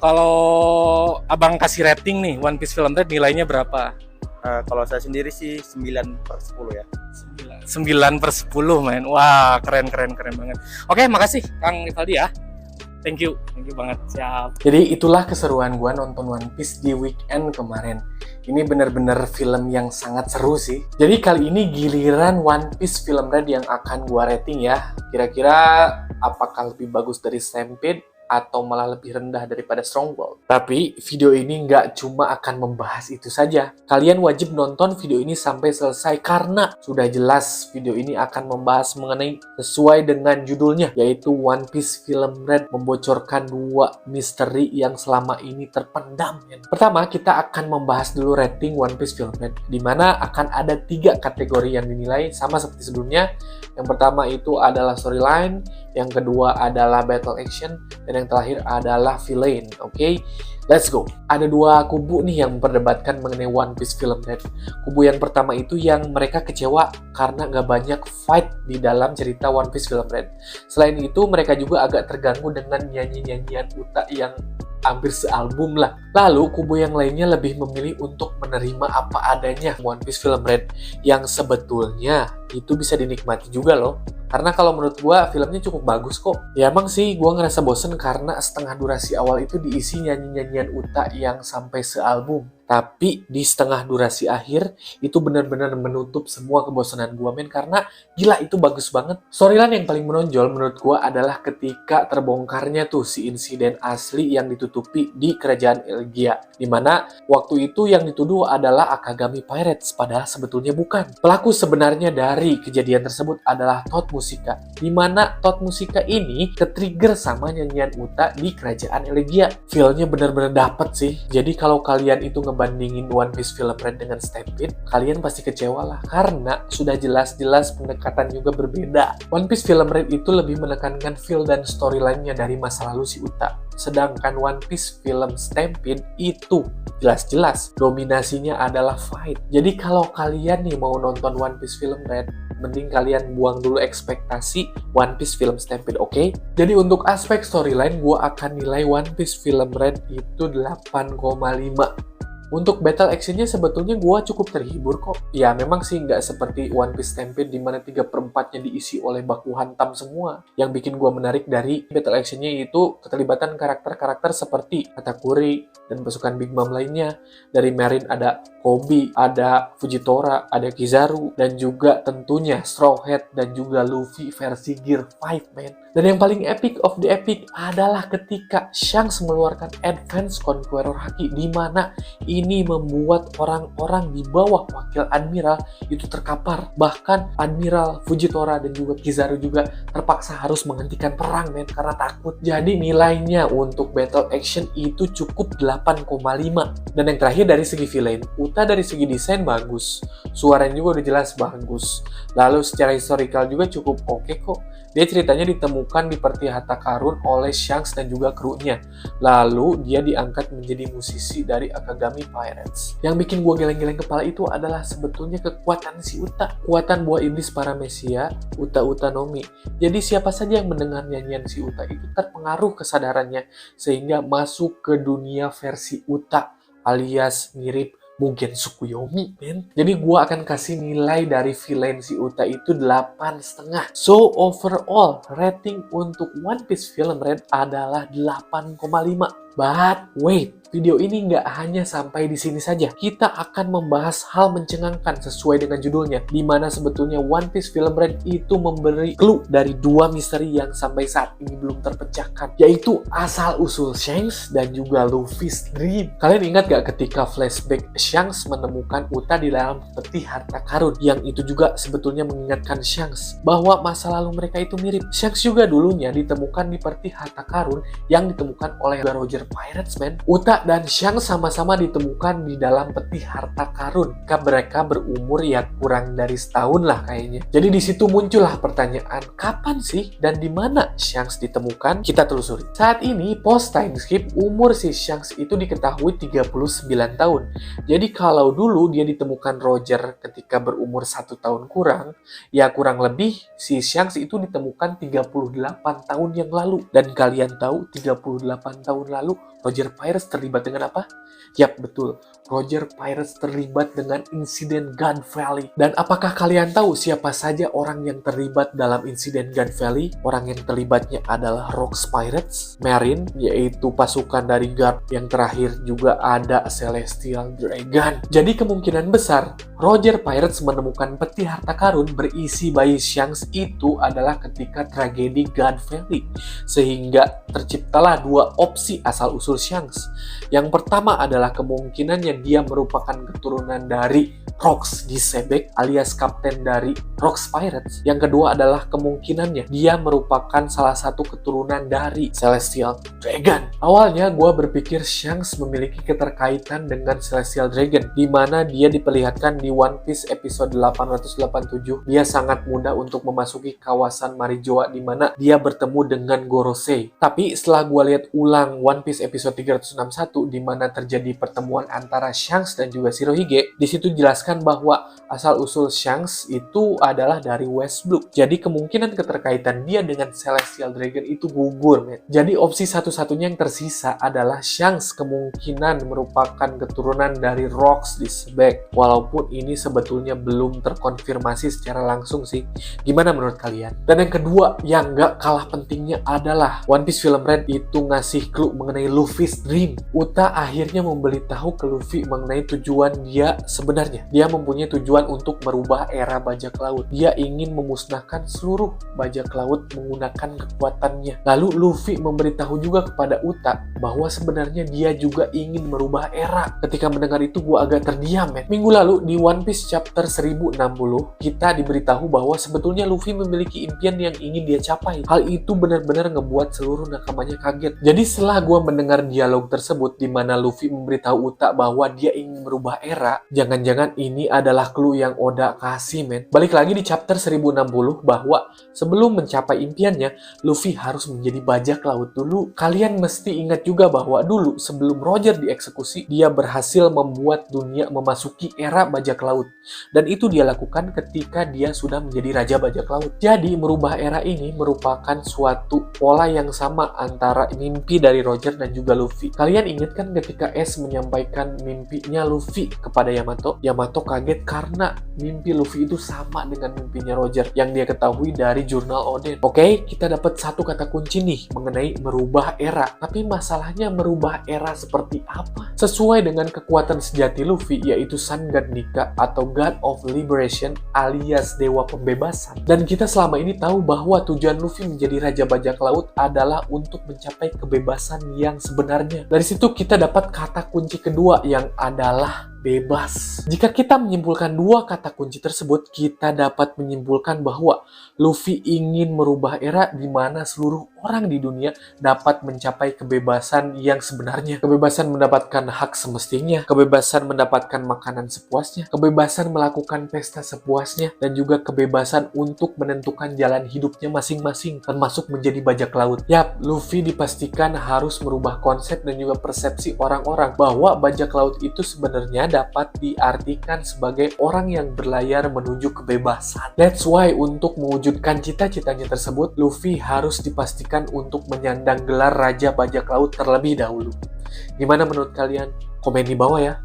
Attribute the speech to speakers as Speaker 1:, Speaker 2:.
Speaker 1: Kalau abang kasih rating nih One Piece Film Red nilainya berapa?
Speaker 2: Kalau saya sendiri sih 9/10 ya.
Speaker 1: 9/10 men. Wah keren banget. Oke makasih Kang Rivaldi ya. Thank you banget. Siap. Jadi itulah keseruan gua nonton One Piece di weekend kemarin. Ini bener-bener film yang sangat seru sih. Jadi kali ini giliran One Piece Film Red yang akan gua rating ya. Kira-kira apakah lebih bagus dari Stampede atau malah lebih rendah daripada Stronghold. Tapi video ini nggak cuma akan membahas itu saja. Kalian wajib nonton video ini sampai selesai karena sudah jelas video ini akan membahas mengenai sesuai dengan judulnya, yaitu One Piece Film Red membocorkan 2 misteri yang selama ini terpendam. Pertama, kita akan membahas dulu rating One Piece Film Red, di mana akan ada 3 kategori yang dinilai sama seperti sebelumnya. Yang pertama itu adalah storyline, yang kedua adalah battle action, dan yang terakhir adalah villain. Oke, let's go. Ada 2 kubu nih yang memperdebatkan mengenai One Piece Film Red. Kubu yang pertama itu yang mereka kecewa karena nggak banyak fight di dalam cerita One Piece Film Red. Selain itu, mereka juga agak terganggu dengan nyanyi-nyanyian Uta yang hampir sealbum lah. Lalu kubu yang lainnya lebih memilih untuk menerima apa adanya One Piece Film Red, yang sebetulnya itu bisa dinikmati juga loh. Karena kalau menurut gua filmnya cukup bagus kok. Ya emang sih gua ngerasa bosen karena setengah durasi awal itu diisi nyanyi-nyanyian Uta yang sampai sealbum. Tapi di setengah durasi akhir itu benar-benar menutup semua kebosanan gua men, karena gila itu bagus banget. Storyline yang paling menonjol menurut gua adalah ketika terbongkarnya tuh si insiden asli yang ditutupi di kerajaan Elgia, dimana waktu itu yang dituduh adalah Akagami Pirates, padahal sebetulnya bukan. Pelaku sebenarnya dari kejadian tersebut adalah Tot Musika, dimana Tot Musika ini ketrigger sama nyanyian Uta di kerajaan Elgia. Feel-nya benar-benar dapet sih. Jadi kalau kalian itu ngebandingin One Piece Film Red dengan Stampede, kalian pasti kecewa lah, karena sudah jelas-jelas pendekatan juga berbeda. One Piece Film Red itu lebih menekankan feel dan storyline-nya dari masa lalu si Uta. Sedangkan One Piece Film Stampede itu jelas-jelas dominasinya adalah fight. Jadi kalau kalian nih mau nonton One Piece Film Red, mending kalian buang dulu ekspektasi One Piece Film Stampede, oke? Jadi untuk aspek storyline, gue akan nilai One Piece Film Red itu 8,5. Untuk battle actionnya sebetulnya gue cukup terhibur kok. Ya memang sih nggak seperti One Piece Stampede di mana 3/4-nya diisi oleh baku hantam semua. Yang bikin gue menarik dari battle actionnya itu keterlibatan karakter-karakter seperti Katakuri dan pasukan Big Mom lainnya. Dari Marine ada Kobe, ada Fujitora, ada Kizaru, dan juga tentunya Straw Hat dan juga Luffy versi Gear 5 man. Dan yang paling epic of the epic adalah ketika Shanks mengeluarkan Advance Conqueror Haki, di mana ini membuat orang-orang di bawah wakil Admiral itu terkapar. Bahkan Admiral Fujitora dan juga Kizaru juga terpaksa harus menghentikan perang men, karena takut. Jadi nilainya untuk battle action itu cukup 8,5. Dan yang terakhir dari segi villain, Uta dari segi desain bagus, suaranya juga udah jelas bagus. Lalu secara historical juga cukup oke kok. Dia ceritanya ditemukan di peti harta karun oleh Shanks dan juga krunya. Lalu dia diangkat menjadi musisi dari Akagami Pirates. Yang bikin gua geleng-geleng kepala itu adalah sebetulnya kekuatan si Uta. Kekuatan buah iblis Paramecia, Uta Utanomi. Jadi siapa saja yang mendengar nyanyian si Uta itu terpengaruh kesadarannya, sehingga masuk ke dunia versi Uta, alias mirip Mugen Tsukuyomi, men. Jadi gua akan kasih nilai dari villain si Uta itu 8,5. So overall rating untuk One Piece Film Red adalah 8,5. But wait, video ini nggak hanya sampai di sini saja. Kita akan membahas hal mencengangkan sesuai dengan judulnya, di mana sebetulnya One Piece Film Red itu memberi clue dari 2 misteri yang sampai saat ini belum terpecahkan, yaitu asal-usul Shanks dan juga Luffy's Dream. Kalian ingat gak ketika flashback Shanks menemukan Uta di dalam peti harta karun, yang itu juga sebetulnya mengingatkan Shanks bahwa masa lalu mereka itu mirip. Shanks juga dulunya ditemukan di peti harta karun yang ditemukan oleh Roger Pirates man. Uta dan Shanks sama-sama ditemukan di dalam peti harta karun. Mereka berumur ya kurang dari setahun lah kayaknya. Jadi di situ muncullah pertanyaan, kapan sih dan di mana Shanks ditemukan? Kita telusuri. Saat ini post time skip umur si Shanks itu diketahui 39 tahun. Jadi kalau dulu dia ditemukan Roger ketika berumur 1 tahun kurang, ya kurang lebih si Shanks itu ditemukan 38 tahun yang lalu. Dan kalian tahu 38 tahun lalu lalu Roger Pirates terlibat dengan apa? Yap, betul. Roger Pirates terlibat dengan insiden God Valley. Dan apakah kalian tahu siapa saja orang yang terlibat dalam insiden God Valley? Orang yang terlibatnya adalah Rox Pirates, Marine, yaitu pasukan dari God. Yang terakhir juga ada Celestial Dragon. Jadi kemungkinan besar Roger Pirates menemukan peti harta karun berisi bayi Shanks itu adalah ketika tragedi God Valley. Sehingga terciptalah dua opsi asal-usul Shanks. Yang pertama adalah kemungkinannya dia merupakan keturunan dari Rox di Sebek alias kapten dari Rox Pirates. Yang kedua adalah kemungkinannya dia merupakan salah satu keturunan dari Celestial Dragon. Awalnya gue berpikir Shanks memiliki keterkaitan dengan Celestial Dragon, di mana dia diperlihatkan di One Piece episode 887. Dia sangat mudah untuk memasuki kawasan Marijoa di mana dia bertemu dengan Gorosei. Tapi setelah gue lihat ulang One Piece episode 361 di mana terjadi pertemuan antara Shanks dan juga Shirohige, di situ jelaskan bahwa asal-usul Shanks itu adalah dari West Blue. Jadi kemungkinan keterkaitan dia dengan Celestial Dragon itu gugur, men. Jadi opsi satu-satunya yang tersisa adalah Shanks kemungkinan merupakan keturunan dari Rox di Sebek. Walaupun ini sebetulnya belum terkonfirmasi secara langsung sih. Gimana menurut kalian? Dan yang kedua, yang nggak kalah pentingnya adalah One Piece Film Red itu ngasih clue mengenai Luffy's Dream. Uta akhirnya memberitahu ke Luffy mengenai tujuan dia sebenarnya. Dia mempunyai tujuan untuk merubah era bajak laut. Dia ingin memusnahkan seluruh bajak laut menggunakan kekuatannya. Lalu Luffy memberitahu juga kepada Uta bahwa sebenarnya dia juga ingin merubah era. Ketika mendengar itu gue agak terdiam, men. Minggu lalu di One Piece chapter 1060 kita diberitahu bahwa sebetulnya Luffy memiliki impian yang ingin dia capai. Hal itu benar-benar ngebuat seluruh nakamanya kaget. Jadi setelah gue mendengar dialog tersebut di mana Luffy memberitahu Uta bahwa dia ingin merubah era, jangan-jangan ini adalah clue yang Oda kasih, men. Balik lagi di chapter 1060 bahwa sebelum mencapai impiannya, Luffy harus menjadi bajak laut dulu. Kalian mesti ingat juga bahwa dulu sebelum Roger dieksekusi, dia berhasil membuat dunia memasuki era bajak laut. Dan itu dia lakukan ketika dia sudah menjadi raja bajak laut. Jadi merubah era ini merupakan suatu pola yang sama antara mimpi dari Roger dan juga Luffy. Kalian ingat kan ketika Ace menyampaikan mimpinya Luffy kepada Yamato? Yamato kaget karena mimpi Luffy itu sama dengan mimpinya Roger yang dia ketahui dari jurnal Oden. Oke, kita dapat satu kata kunci nih mengenai merubah era. Tapi masalahnya merubah era seperti apa? Sesuai dengan kekuatan sejati Luffy, yaitu Sun God Nika atau God of Liberation alias Dewa Pembebasan. Dan kita selama ini tahu bahwa tujuan Luffy menjadi Raja Bajak Laut adalah untuk mencapai kebebasan yang sebenarnya. Dari situ kita dapat kata kunci kedua yang adalah bebas. Jika kita menyimpulkan dua kata kunci tersebut, kita dapat menyimpulkan bahwa Luffy ingin merubah era di mana seluruh orang di dunia dapat mencapai kebebasan yang sebenarnya. Kebebasan mendapatkan hak semestinya, kebebasan mendapatkan makanan sepuasnya, kebebasan melakukan pesta sepuasnya, dan juga kebebasan untuk menentukan jalan hidupnya masing-masing, termasuk menjadi bajak laut. Yap, Luffy dipastikan harus merubah konsep dan juga persepsi orang-orang bahwa bajak laut itu sebenarnya dapat diartikan sebagai orang yang berlayar menuju kebebasan. That's why untuk mewujudkan cita-citanya tersebut, Luffy harus dipastikan untuk menyandang gelar Raja Bajak Laut terlebih dahulu. Gimana menurut kalian? Komen di bawah ya.